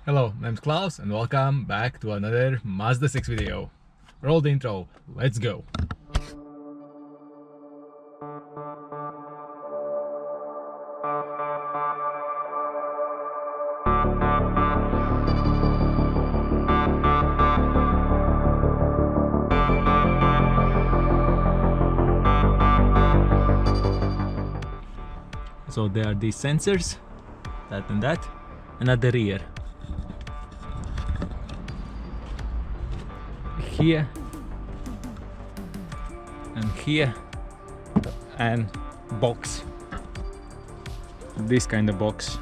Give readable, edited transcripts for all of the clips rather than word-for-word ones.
Hello, my name's Klavs and welcome back to another Mazda 6 video. Roll the intro, let's go! So there are these sensors, that and at the rear. Here and here, and box, this kind of box.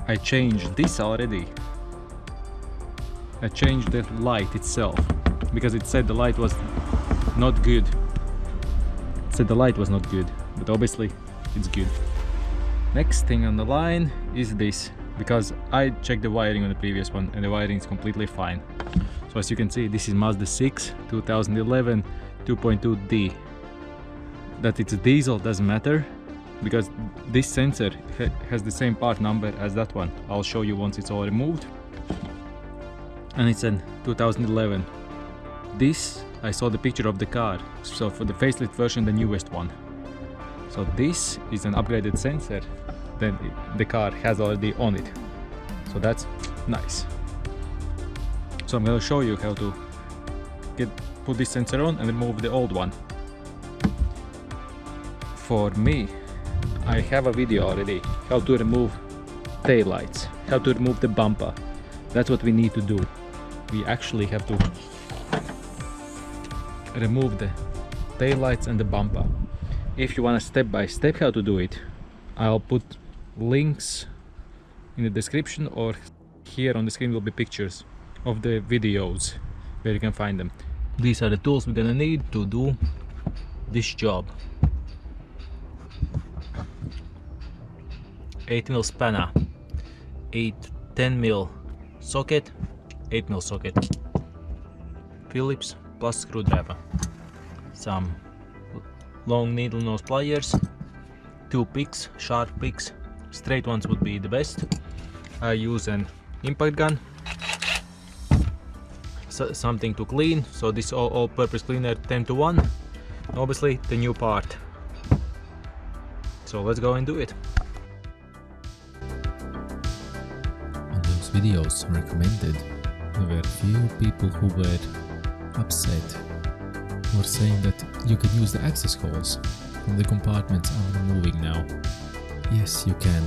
I changed this already. I changed the light itself because it said the light was not good. It said the light was not good, but obviously it's good. Next thing on the line is this, because I checked the wiring on the previous one and the wiring is completely fine. So as you can see, this is Mazda 6 2011 2.2D. That it's a diesel doesn't matter, because this sensor has the same part number as that one. I'll show you once it's all removed. And it's in 2011. This, I saw the picture of the car, so for the facelift version, the newest one. So this is an upgraded sensor that the car has already on it. So that's nice. So I'm going to show you how to put this sensor on and remove the old one. For me, I have a video already how to remove tail lights, how to remove the bumper. That's what we need to do. We actually have to remove the tail lights and the bumper. If you want a step-by-step how to do it, I'll put links in the description, or here on the screen will be pictures of the videos where you can find them. These are the tools we're gonna need to do this job. 8mm spanner, 10mm socket, 8mm socket, Phillips plus screwdriver, some long needle nose pliers, 2 picks, sharp picks, straight ones would be the best. I use an impact gun, something to clean, so this all-purpose cleaner 10:1, and obviously the new part. So let's go and do it. On those videos recommended, there were few people who were upset or saying that you can use the access holes from the compartments I'm removing now. Yes, you can,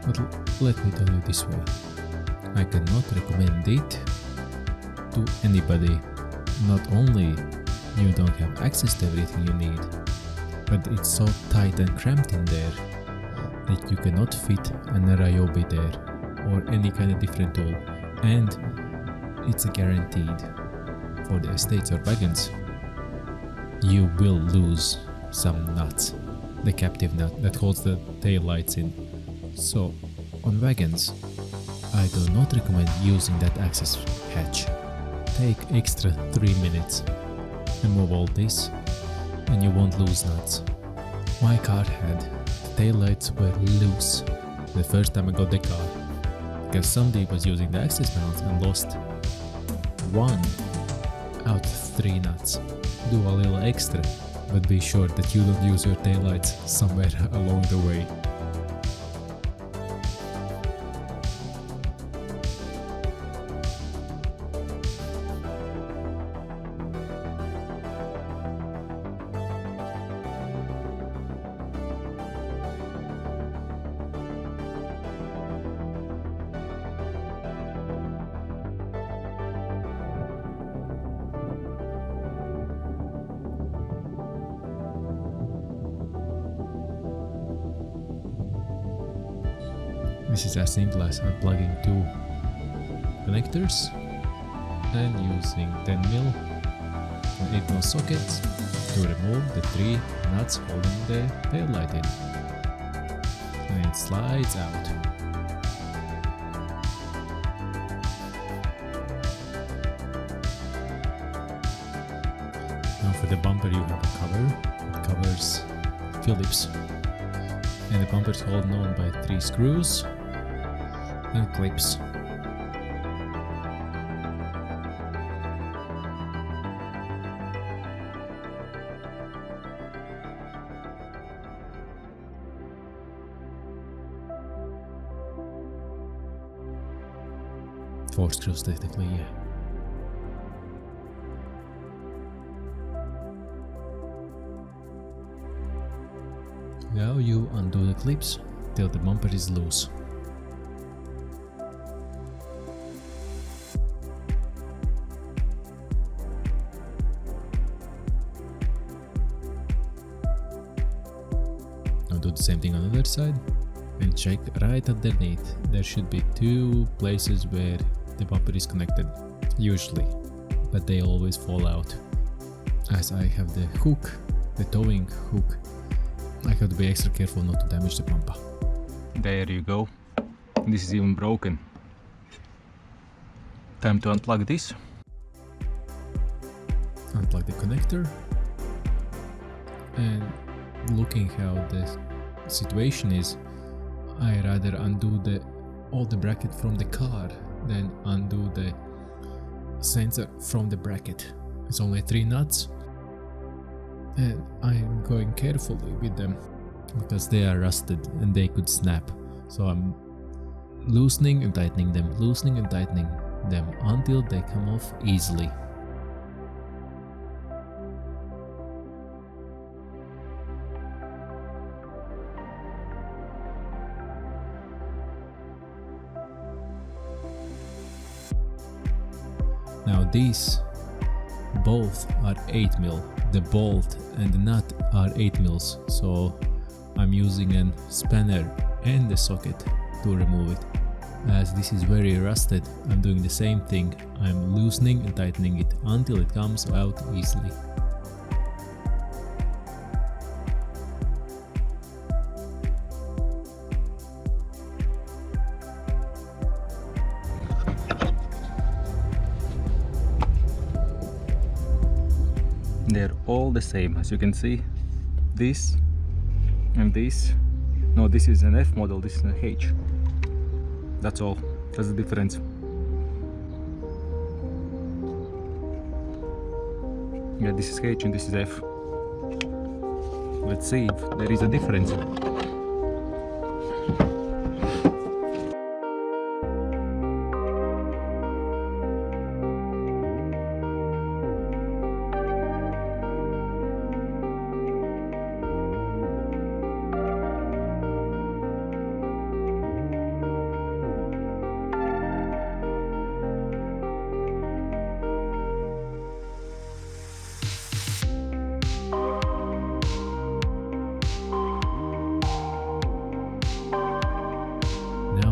but let me tell you this way. I cannot recommend it to anybody. Not only you don't have access to everything you need, but it's so tight and cramped in there that you cannot fit an Ryobi there or any kind of different tool, and it's guaranteed for the estates or wagons. You will lose some nuts, the captive nut that holds the tail lights in. So on wagons, I do not recommend using that access hatch. Take extra 3 minutes, remove all this, and you won't lose nuts. My car had the tail lights were loose the first time I got the car, because somebody was using the access panels and lost 1 out of 3 nuts. Do a little extra, but be sure that you don't use your taillights somewhere along the way. This is as simple as unplugging 2 connectors and using 10mm and 8mm sockets to remove the 3 nuts holding the tail light in. And it slides out. Now for the bumper you have a cover. It covers Phillips and the bumper is holding on by 3 screws and clips. Four screws technically, yeah. Now you undo the clips till the bumper is loose. Now do the same thing on the other side and check right underneath. There should be 2 places where the bumper is connected, usually, but they always fall out. As I have the hook, the towing hook, I have to be extra careful not to damage the bumper. There you go. This is even broken. Time to unplug this. Unplug the connector. And looking how the situation is, I rather undo all the bracket from the car than undo the sensor from the bracket. It's only 3 nuts. And I'm going carefully with them because they are rusted and they could snap. So I'm loosening and tightening them, loosening and tightening them until they come off easily. Now these both are 8mm. The bolt and the nut are 8mm, so I'm using a spanner and the socket to remove it. As this is very rusted, I'm doing the same thing. I'm loosening and tightening it until it comes out easily. They're all the same, as you can see. This and this. No, this is an F model, this is an H. That's all. That's the difference. Yeah, this is H and this is F. Let's see if there is a difference.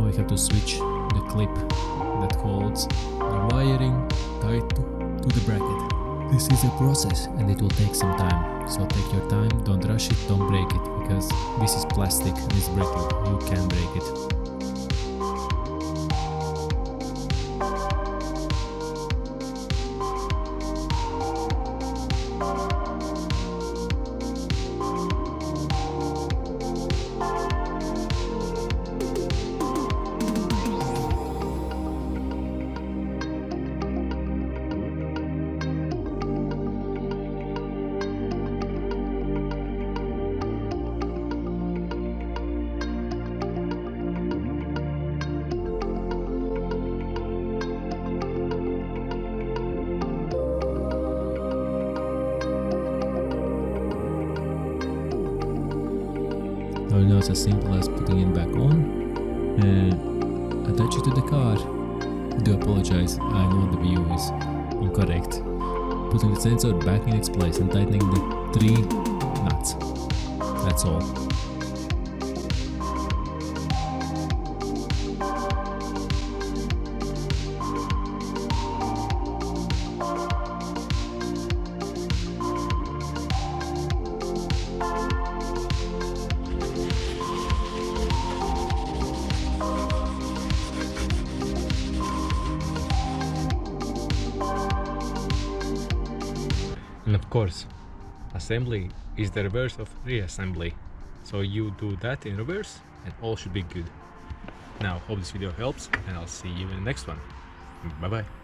We have to switch the clip that holds the wiring tied to the bracket. This is a process and it will take some time, so take your time, don't rush it, don't break it, because this is plastic and it's brittle, you can break it. Now it's as simple as putting it back on and attach it to the car. I do apologize, I know the view is incorrect. Putting the sensor back in its place and tightening the 3 nuts. That's all. And of course, assembly is the reverse of reassembly. So you do that in reverse and all should be good. Now, hope this video helps and I'll see you in the next one. Bye bye.